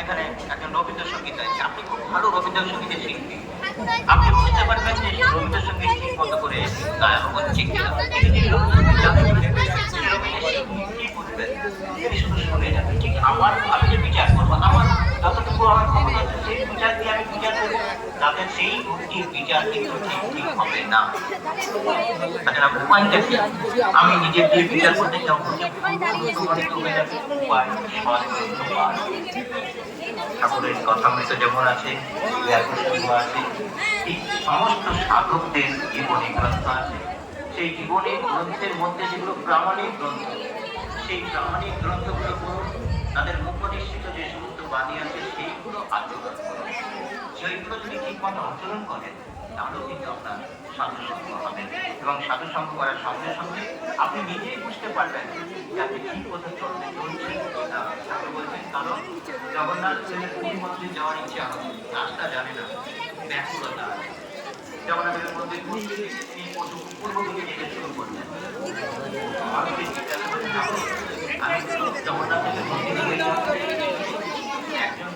এখানে একজন রবীন্দ্রসঙ্গীত আছে, আপনি খুব ভালো রবীন্দ্রসঙ্গীতের শিল্পী, আপনি বুঝতে পারবেন যে রবীন্দ্রসঙ্গীত ঠিক মতো করে গায়ন হচ্ছে কিনা। কিন্তু যিনি রবীন্দ্রসঙ্গীত জানেন না, তিনি রবীন্দ্রসঙ্গীত কি বুঝবেন, তিনি শুধু শুনে যাবেন। ঠিক আমি যে বিচার করবো, আমার যতটুকু আমার ক্ষমতা আছে সেই বিচার দিয়ে আমি বিচার করবো, তাতে সেই ভক্তির বিচার কিন্তু ঠিক ঠিক হবে না। উপায়টা কি? আমি নিজের দিয়ে বিচার করতে চাও, ঠাকুরের কথামৃত যেমন আছে, আছে, এই সমস্ত সাধকদের জীবনী গ্রন্থ আছে। সেই জীবনী গ্রন্থের মধ্যে যেগুলো প্রামাণিক গ্রন্থ, সেই প্রামাণিক গ্রন্থগুলো পড়ুন, তাদের মুখনিশ্চিত যে সমস্ত বাণী আছে সেইগুলো আচরণ করুন। সেইগুলো যদি ঠিকমতো আচরণ করেন, তাহলেও কিন্তু আপনার সাধু সঙ্গ হবে, এবং সাধু সঙ্গ করার সঙ্গে সঙ্গে আপনি নিজেই বুঝতে পারবেন যে আপনি ঠিক পথে চলছেন। ঠাকুর বলছেন, কারণ জগন্নাথ ছেলে পুরী মন্দির যাওয়ার ইচ্ছা হবে, রাস্তা জানে না, ব্যাকুলতা আছে। জগন্নাথের মন্দির তিনি পূর্ব দিকে যেতে শুরু করলেন। মানুষকে জিজ্ঞাসা করলেন, আমি জগন্নাথের মন্দিরে একজন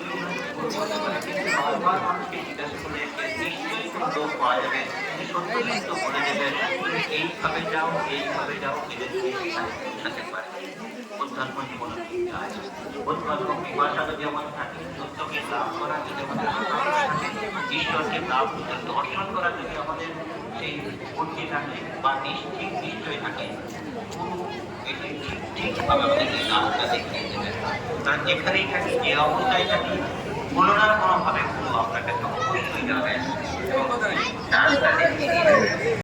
মানুষকে জিজ্ঞাসা করলে নিশ্চয়ই কোনো লোক পাওয়া যাবে, তিনি সত্য সত্য বলে দেবেন, তুমি এইভাবে যাও, এইভাবে যাও, এদের সাথে পারে। অধ্যাত্ম জীবন অধ্যাত্ম বিভাষা যদি আমাদের থাকে, সত্যকে লাভ করা যদি আমাদের থাকে, ঈশ্বরকে লাভ দর্শন করা যদি আমাদের সেই বুদ্ধি থাকে বা নিশ্চিত নিশ্চয় থাকে, এটি ঠিকভাবে আমাদেরকে রাস্তা দেখিয়ে দেবেন। কারণ যেখানেই থাকি, যে অবস্থায় থাকি, কোনো না কোনোভাবে গুরু আপনার কাছে অবশ্যই যাবেন এবং রাস্তা দেখিয়ে